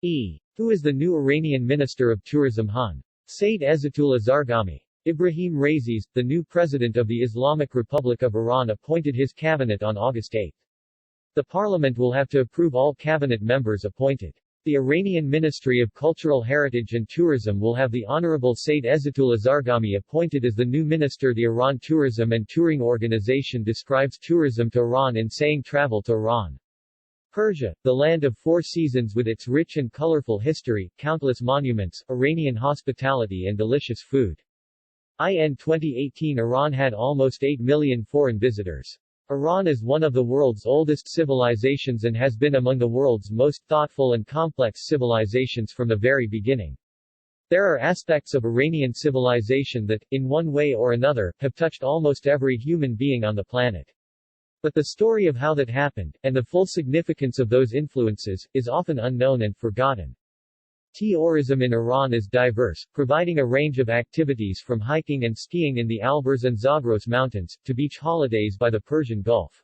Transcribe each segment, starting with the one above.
Who is the new Iranian Minister of Tourism? Hun. Seyed Ezatullah Zarghami. Ibrahim Raziz, the new president of the Islamic Republic of Iran, appointed his cabinet on August 8. The parliament will have to approve all cabinet members appointed. The Iranian Ministry of Cultural Heritage and Tourism will have the Honorable Seyed Ezatullah Zarghami appointed as the new minister. The Iran Tourism and Touring Organization describes tourism to Iran in saying travel to Iran. Persia, the land of four seasons with its rich and colorful history, countless monuments, Iranian hospitality and delicious food. In 2018 Iran had almost 8 million foreign visitors. Iran is one of the world's oldest civilizations and has been among the world's most thoughtful and complex civilizations from the very beginning. There are aspects of Iranian civilization that, in one way or another, have touched almost every human being on the planet. But the story of how that happened, and the full significance of those influences, is often unknown and forgotten. Tourism in Iran is diverse, providing a range of activities from hiking and skiing in the Alborz and Zagros Mountains, to beach holidays by the Persian Gulf.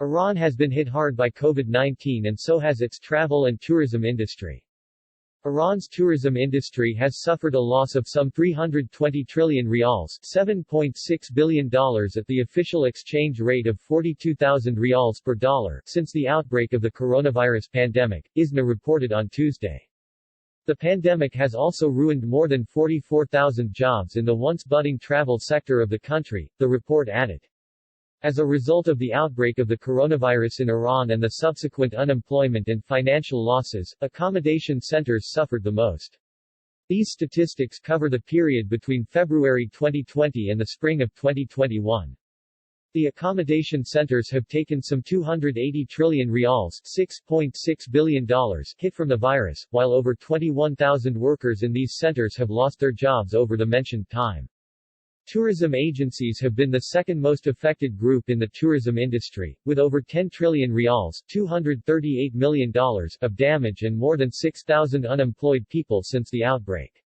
Iran has been hit hard by COVID-19 and so has its travel and tourism industry. Iran's tourism industry has suffered a loss of some 320 trillion rials, $7.6 billion at the official exchange rate of 42,000 rials per dollar, since the outbreak of the coronavirus pandemic, ISNA reported on Tuesday. The pandemic has also ruined more than 44,000 jobs in the once budding travel sector of the country, the report added. As a result of the outbreak of the coronavirus in Iran and the subsequent unemployment and financial losses, accommodation centers suffered the most. These statistics cover the period between February 2020 and the spring of 2021. The accommodation centers have taken some 280 trillion rials, $6.6 billion hit from the virus, while over 21,000 workers in these centers have lost their jobs over the mentioned time. Tourism agencies have been the second most affected group in the tourism industry, with over 10 trillion rials, $238 million of damage and more than 6,000 unemployed people since the outbreak.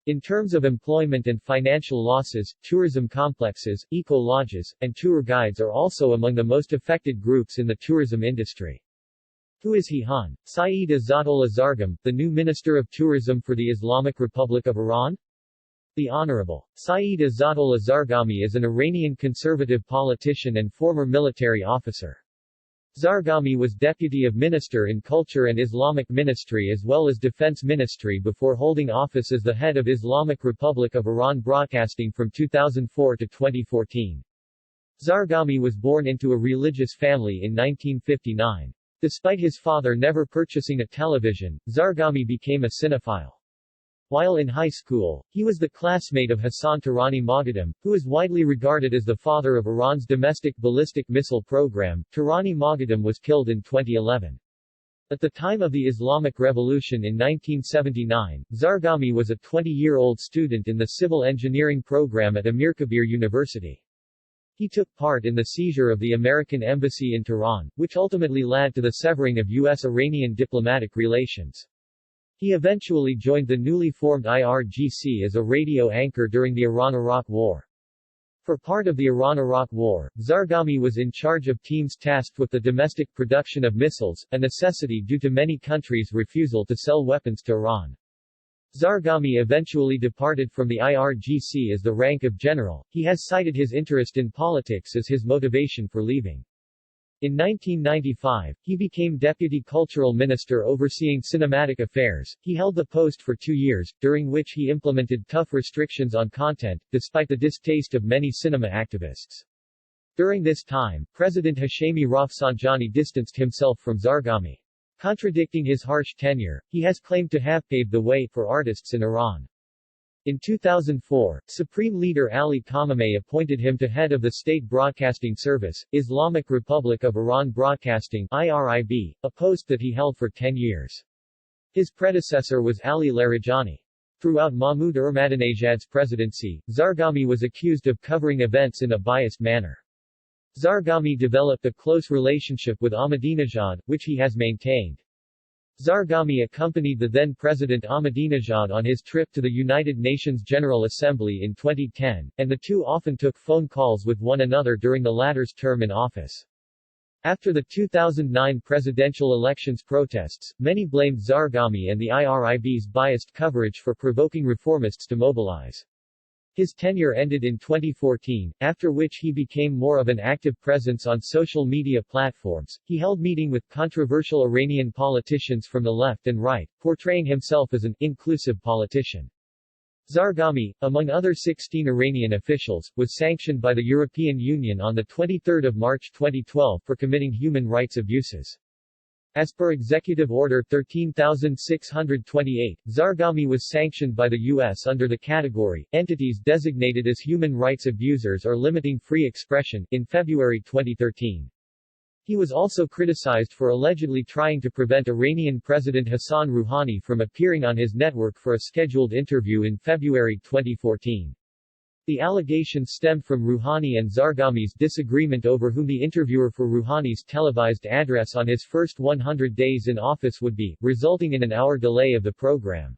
In terms of employment and financial losses, tourism complexes, eco-lodges, and tour guides are also among the most affected groups in the tourism industry. Who is he? Hun. Seyed Ezatullah Zarghami, the new Minister of Tourism for the Islamic Republic of Iran? The Honorable Seyed Ezatullah Zarghami is an Iranian conservative politician and former military officer. Zarghami was Deputy of Minister in Culture and Islamic Ministry as well as Defense Ministry before holding office as the head of Islamic Republic of Iran Broadcasting from 2004 to 2014. Zarghami was born into a religious family in 1959. Despite his father never purchasing a television, Zarghami became a cinephile. While in high school, he was the classmate of Hassan Tehrani Moghadam, who is widely regarded as the father of Iran's domestic ballistic missile program. Tehrani Moghadam was killed in 2011. At the time of the Islamic Revolution in 1979, Zarghami was a 20-year-old student in the civil engineering program at Amirkabir University. He took part in the seizure of the American embassy in Tehran, which ultimately led to the severing of U.S.-Iranian diplomatic relations. He eventually joined the newly formed IRGC as a radio anchor during the Iran-Iraq War. For part of the Iran-Iraq War, Zarghami was in charge of teams tasked with the domestic production of missiles, a necessity due to many countries' refusal to sell weapons to Iran. Zarghami eventually departed from the IRGC as the rank of general. He has cited his interest in politics as his motivation for leaving. In 1995, he became Deputy Cultural Minister overseeing cinematic affairs. He held the post for 2 years, during which he implemented tough restrictions on content, despite the distaste of many cinema activists. During this time, President Hashemi Rafsanjani distanced himself from Zarghami. Contradicting his harsh tenure, he has claimed to have paved the way for artists in Iran. In 2004, Supreme Leader Ali Khamenei appointed him to head of the State Broadcasting Service, Islamic Republic of Iran Broadcasting (IRIB), a post that he held for 10 years. His predecessor was Ali Larijani. Throughout Mahmoud Ahmadinejad's presidency, Zarghami was accused of covering events in a biased manner. Zarghami developed a close relationship with Ahmadinejad, which he has maintained. Zarghami accompanied the then-President Ahmadinejad on his trip to the United Nations General Assembly in 2010, and the two often took phone calls with one another during the latter's term in office. After the 2009 presidential elections protests, many blamed Zarghami and the IRIB's biased coverage for provoking reformists to mobilize. His tenure ended in 2014, after which he became more of an active presence on social media platforms. He held meeting with controversial Iranian politicians from the left and right, portraying himself as an inclusive politician. Zarghami, among other 16 Iranian officials, was sanctioned by the European Union on 23 March 2012 for committing human rights abuses. As per Executive Order 13628, Zarghami was sanctioned by the U.S. under the category, entities designated as human rights abusers or limiting free expression, in February 2013. He was also criticized for allegedly trying to prevent Iranian President Hassan Rouhani from appearing on his network for a scheduled interview in February 2014. The allegation stemmed from Rouhani and Zarghami's disagreement over whom the interviewer for Rouhani's televised address on his first 100 days in office would be, resulting in an hour delay of the program.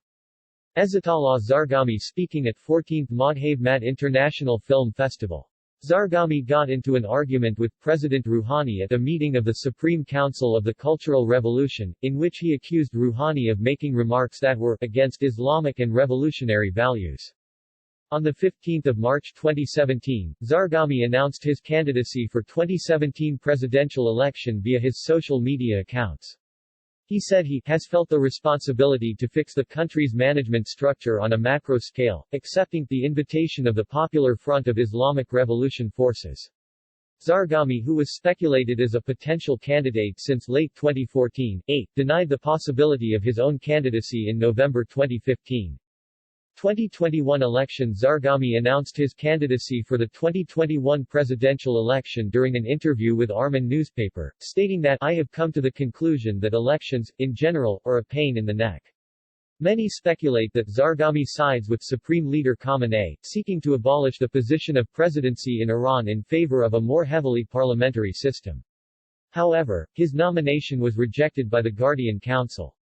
Ezatullah Zarghami speaking at 14th Madhav Mat International Film Festival. Zarghami got into an argument with President Rouhani at a meeting of the Supreme Council of the Cultural Revolution, in which he accused Rouhani of making remarks that were against Islamic and revolutionary values. On 15 March 2017, Zarghami announced his candidacy for 2017 presidential election via his social media accounts. He said he has felt the responsibility to fix the country's management structure on a macro scale, accepting the invitation of the Popular Front of Islamic Revolution Forces. Zarghami, who was speculated as a potential candidate since late 2014, denied the possibility of his own candidacy in November 2015. 2021 election. Zarghami announced his candidacy for the 2021 presidential election during an interview with Arman newspaper, stating that, "I have come to the conclusion that elections, in general, are a pain in the neck." Many speculate that Zarghami sides with Supreme Leader Khamenei, seeking to abolish the position of presidency in Iran in favor of a more heavily parliamentary system. However, his nomination was rejected by the Guardian Council.